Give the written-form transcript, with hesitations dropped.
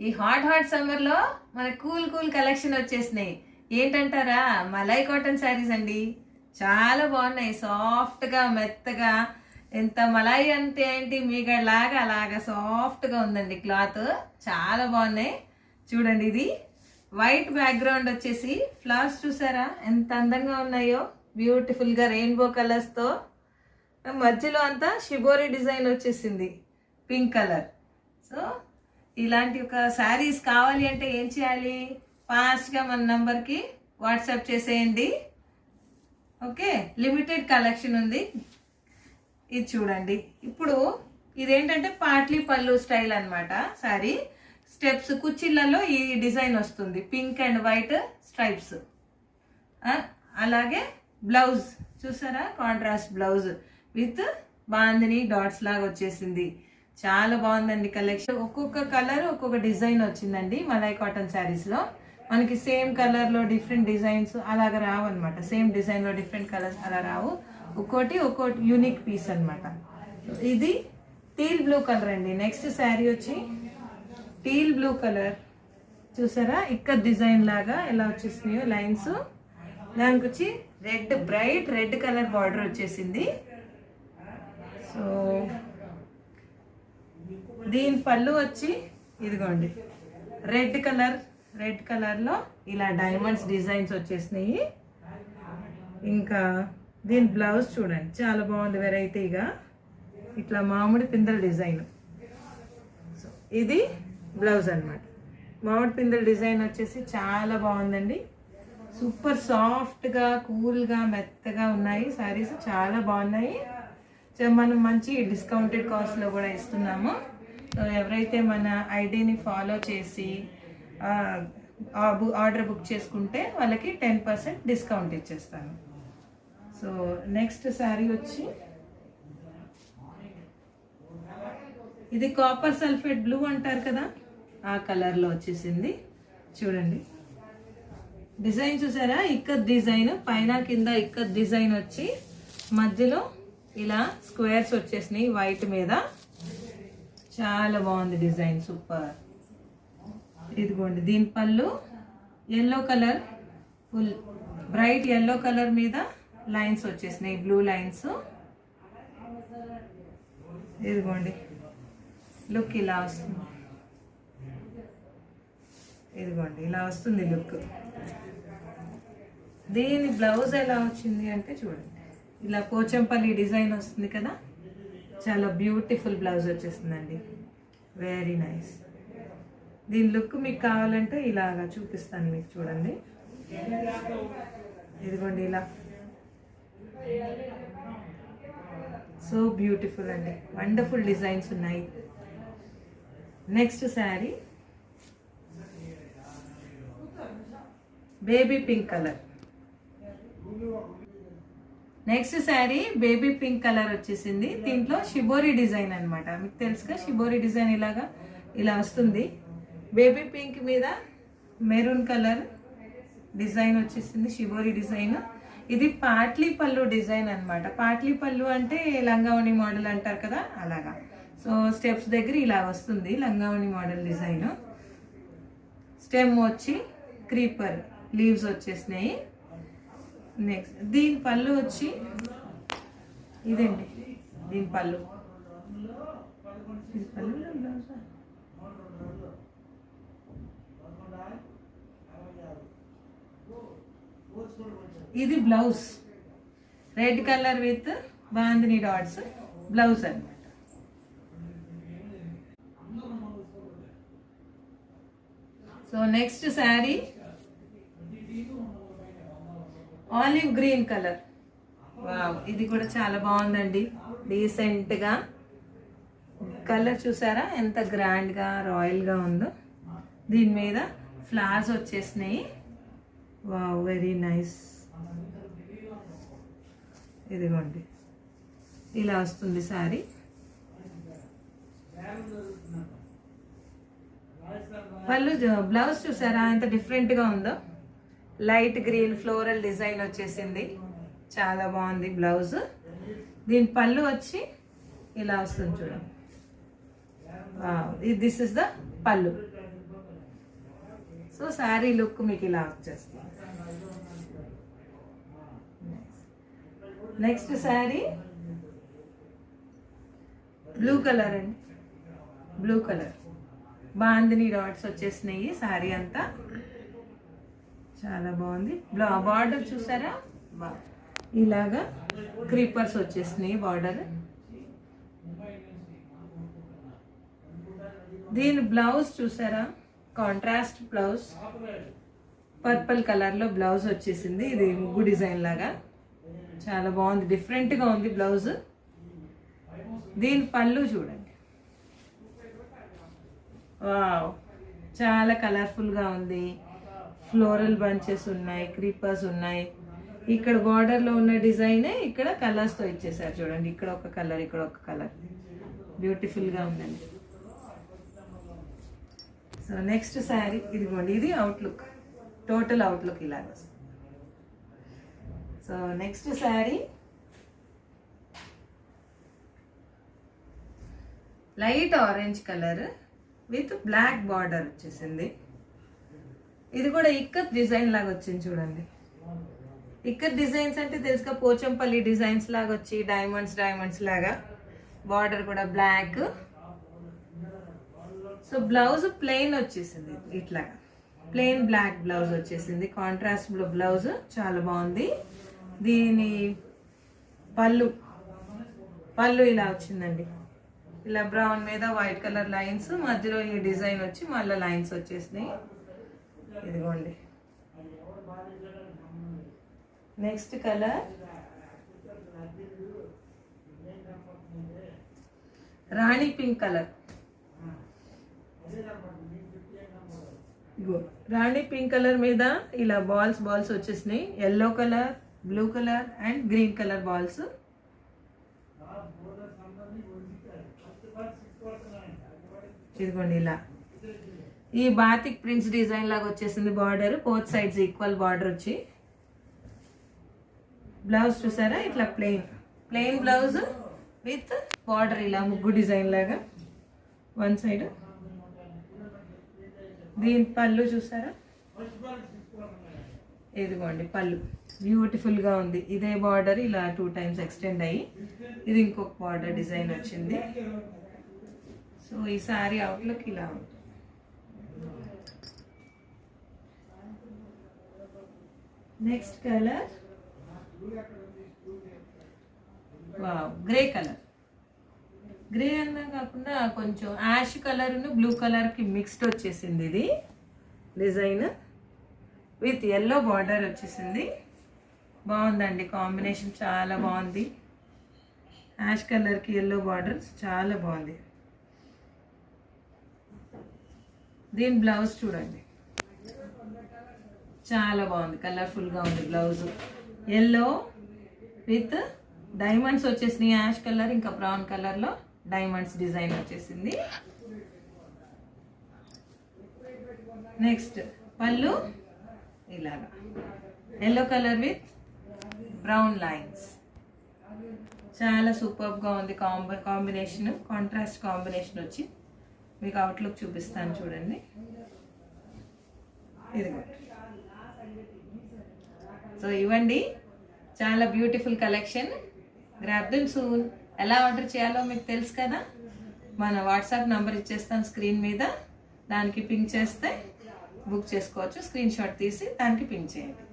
ఈ హాట్ సమ్మర్లో మన కూల్ కలెక్షన్ వచ్చేసినాయి. ఏంటంటారా? మలై కాటన్ శారీస్ అండి. చాలా బాగున్నాయి, సాఫ్ట్గా మెత్తగా. ఎంత మలై అంటే ఏంటి, మీగడలాగా అలాగా సాఫ్ట్గా ఉందండి క్లాత్. చాలా బాగున్నాయి. చూడండి, ఇది వైట్ బ్యాక్గ్రౌండ్ వచ్చేసి ఫ్లవర్స్ చూసారా ఎంత అందంగా ఉన్నాయో, బ్యూటిఫుల్గా రెయిన్బో కలర్స్తో. మధ్యలో అంతా షిబోరి డిజైన్ వచ్చేసింది, పింక్ కలర్. సో ఇలాంటి ఒక శారీస్ కావాలి అంటే ఏం చేయాలి? ఫాస్ట్గా మన నంబర్కి వాట్సాప్ చేసేయండి. ఓకే, లిమిటెడ్ కలెక్షన్ ఉంది. ఇది చూడండి. ఇప్పుడు ఇదేంటంటే పాట్లీ పళ్ళు స్టైల్ అనమాట శారీ. స్టెప్స్ కుచ్చిళ్ళలో ఈ డిజైన్ వస్తుంది, పింక్ అండ్ వైట్ స్ట్రైప్స్. అలాగే బ్లౌజ్ చూసారా, contrast blouse with bandhani dots లాగా వచ్చేసింది. చాలా బాగుందండి కలెక్షన్. ఒక్కొక్క కలర్ ఒక్కొక్క డిజైన్ వచ్చిందండి మలై కాటన్ శారీస్లో. మనకి సేమ్ కలర్లో డిఫరెంట్ డిజైన్స్ అలాగ రావు అనమాట. సేమ్ డిజైన్లో డిఫరెంట్ కలర్స్ అలా రావు. ఒక్కోటి యూనిక్ పీస్ అనమాట. ఇది టీల్ బ్లూ కలర్ అండి. నెక్స్ట్ శారీ వచ్చి టీల్ బ్లూ కలర్ చూసారా, ఇక్కడ డిజైన్ లాగా ఎలా వచ్చేసినాయో లైన్స్. దానికి వచ్చి red, bright red colour border వచ్చేసింది. సో దీని పళ్ళు వచ్చి ఇదిగోండి రెడ్ కలర్లో ఇలా డైమండ్స్ డిజైన్స్ వచ్చేసినాయి. ఇంకా దీని బ్లౌజ్ చూడండి, చాలా బాగుంది, వెరైటీగా ఇట్లా మామిడి పిందెల డిజైన్. సో ఇది బ్లౌజ్ అనమాట. మామిడి పిందెల డిజైన్ వచ్చేసి చాలా బాగుందండి. సూపర్ సాఫ్ట్గా కూల్గా మెత్తగా ఉన్నాయి శారీస్, చాలా బాగున్నాయి. మనం మంచి డిస్కౌంటెడ్ కాస్ట్లో కూడా ఇస్తున్నాము. సో ఎవరైతే మన ఐడిని ఫాలో చేసి ఆర్డర్ బుక్ చేసుకుంటే వాళ్ళకి 10% డిస్కౌంట్ ఇచ్చేస్తాను. సో నెక్స్ట్ శారీ వచ్చి ఇది కాపర్ సల్ఫేట్ బ్లూ అంటారు కదా, ఆ కలర్లో వచ్చేసింది. చూడండి డిజైన్ చూసారా, ఇక్కత్ డిజైన్, పైన కింద ఇక్కత్ డిజైన్ వచ్చి మధ్యలో ఇలా స్క్వేర్స్ వచ్చేసినాయి వైట్ మీద. చాలా బాగుంది డిజైన్, సూపర్. ఇదిగోండి దీని పళ్ళు yellow colour, full bright yellow colour మీద లైన్స్ వచ్చేసినాయి, బ్లూ లైన్స్. ఇదిగోండి లుక్ ఇలా వస్తుంది. ఇదిగోండి ఇలా వస్తుంది లుక్. దీని బ్లౌజ్ ఎలా వచ్చింది అంటే చూడండి, ఇలా పోచంపల్లి డిజైన్ వస్తుంది కదా, చాలా బ్యూటిఫుల్ బ్లౌజ్ వచ్చేస్తుందండి, వెరీ నైస్. దీని లుక్ మీకు కావాలంటే ఇలాగా చూపిస్తాను మీకు, చూడండి. ఇదిగోండి ఇలా, సో బ్యూటిఫుల్ అండి, వండర్ఫుల్ డిజైన్స్ ఉన్నాయి. Next sari baby pink colour. Next sari baby pink colour వచ్చేసింది. దీంట్లో షిబోరి డిజైన్ అనమాట. మీకు తెలుసుగా షిబోరి డిజైన్ ఇలాగా ఇలా వస్తుంది. బేబీ పింక్ మీద మెరూన్ కలర్ డిజైన్ వచ్చేసింది, షిబోరి డిజైన్. ఇది పాట్లీ పళ్ళు డిజైన్ అనమాట. పాట్లీ పళ్ళు అంటే లంగావణి మోడల్ అంటారు కదా, అలాగా. సో స్టెప్స్ దగ్గర ఇలా వస్తుంది లంగావణి మోడల్ డిజైన్. స్టెమ్ వచ్చి క్రీపర్ లీవ్స్ వచ్చేసినాయి. నెక్స్ట్ దీని పళ్ళు వచ్చి ఇదండి, దీని పళ్ళు. ఇది blouse, red colour with bandhani dots blouse అన్నమాట. So next sari olive green colour. Wow, ఇది కూడా చాలా బాగుందండి, డీసెంట్గా. కలర్ చూసారా ఎంత గ్రాండ్గా రాయల్గా ఉందో. దీని మీద ఫ్లవర్స్ వచ్చేసినాయి. Wow, very nice. ఇదిగోండి ఇలా వస్తుంది శారీ. పళ్ళు బ్లౌజ్ చూసారా ఎంత డిఫరెంట్గా ఉందో, లైట్ గ్రీన్ ఫ్లోరల్ డిజైన్ వచ్చేసింది, చాలా బాగుంది బ్లౌజ్. దీని పళ్ళు వచ్చి ఇలా వస్తుంది చూడండి. దిస్ ఇస్ ద పళ్ళు. సో శారీ లుక్ మీకు ఇలా వచ్చేస్తుంది. నెక్స్ట్ శారీ బ్లూ కలర్ అండి, బ్లూ కలర్ బాందిని డాట్స్ వచ్చేసినాయి. శారీ అంతా చాలా బాగుంది. బార్డర్ చూసారా, ఇలాగా క్రీపర్స్ వచ్చేసినాయి బార్డర్. దీని బ్లౌజ్ చూసారా, కాంట్రాస్ట్ బ్లౌజ్, పర్పుల్ కలర్లో బ్లౌజ్ వచ్చేసింది. ఇది ముగ్గు డిజైన్ లాగా చాలా బాగుంది, డిఫరెంట్గా ఉంది బ్లౌజ్. దీని పళ్ళు చూడండి, వావ్ చాలా కలర్ఫుల్గా ఉంది. ఫ్లోరల్ బంచెస్ ఉన్నాయి, క్రీపర్స్ ఉన్నాయి. ఇక్కడ బార్డర్లో ఉన్న డిజైనే ఇక్కడ కలర్స్తో ఇచ్చేసారు చూడండి. ఇక్కడ ఒక కలర్, ఇక్కడ ఒక కలర్, బ్యూటిఫుల్గా ఉందండి. సో నెక్స్ట్ శారీ ఇదిగోండి, ఇది అవుట్లుక్, టోటల్ అవుట్లుక్ ఇలాగ వస్తుంది. So next sari light orange colour with black border వచ్చేసింది. ఇది కూడా ఇక్కత్ డిజైన్ లాగా వచ్చింది చూడండి. ఇక్కత్ డిజైన్స్ అంటే తెలుసుగా, పోచంపల్లి డిజైన్స్ లాగా వచ్చి డైమండ్స్ లాగా, బార్డర్ కూడా బ్లాక్. సో బ్లౌజ్ ప్లెయిన్ వచ్చేసింది, ఇట్లా ప్లెయిన్ బ్లాక్ బ్లౌజ్ వచ్చేసింది. కాంట్రాస్ట్ బ్లౌజ్ చాలా బాగుంది. దీని పళ్ళు ఇలా వచ్చిందండి, ఇలా బ్రౌన్ మీద వైట్ కలర్ లైన్స్, మధ్యలో ఈ డిజైన్ వచ్చి మళ్ళీ లైన్స్ వచ్చేసినాయి. ఇదిగోండి నెక్స్ట్ కలర్ రాణి పింక్ కలర్. రాణి పింక్ కలర్ మీద ఇలా బాల్స్ వచ్చేసినాయి. Yellow colour, blue colour and green colour balls. ఇదిగోండి ఇలా ఈ బాతిక్ ప్రింట్స్ డిజైన్ లాగా వచ్చేసింది. Border both sides equal border వచ్చి, బ్లౌజ్ చూసారా ఇట్లా ప్లెయిన్ బ్లౌజ్ విత్ బార్డర్ ఇలా ముగ్గు డిజైన్ లాగా వన్ సైడ్. దీని పళ్ళు చూసారా, ఇదిగోండి పళ్ళు బ్యూటిఫుల్గా ఉంది. ఇదే బార్డర్ ఇలా 2 times ఎక్స్టెండ్ అయ్యి ఇది ఇంకొక బార్డర్ డిజైన్ వచ్చింది. సో ఈ సారీ అవుట్లుక్ ఇలా ఉంది. Next colour wow, grey colour. Grey అన్నా కాకుండా కొంచెం యాష్ కలర్ను బ్లూ కలర్కి మిక్స్డ్ వచ్చేసింది. ఇది డిజైన్ విత్ ఎల్లో బార్డర్ వచ్చేసింది. బాగుందండి కాంబినేషన్, చాలా బాగుంది. యాష్ కలర్కి ఎల్లో బార్డర్స్ చాలా బాగుంది. దీని బ్లౌజ్ చూడండి, చాలా బాగుంది, కలర్ఫుల్గా ఉంది బ్లౌజ్. ఎల్లో విత్ డైమండ్స్ వచ్చేసినాయి, యాష్ కలర్ ఇంకా బ్రౌన్ కలర్లో డైమండ్స్ డిజైన్ వచ్చేసింది. నెక్స్ట్ పళ్ళు ఇలాగా yellow colour with brown lines, చాలా సూపర్గా ఉంది కాంబినేషన్, కాంట్రాస్ట్ కాంబినేషన్ వచ్చి. మీకు అవుట్లుక్ చూపిస్తాను చూడండి. ఇదిగో సో ఇవ్వండి, చాలా beautiful collection. Grab them soon. ఎలా ఆర్డర్ చేయాలో మీకు తెలుసు కదా, మన వాట్సాప్ నెంబర్ ఇచ్చేస్తాను స్క్రీన్ మీద, దానికి పింక్ చేస్తే బుక్ చేసుకోవచ్చు. స్క్రీన్ షాట్ తీసి దానికి పింక్ చేయండి.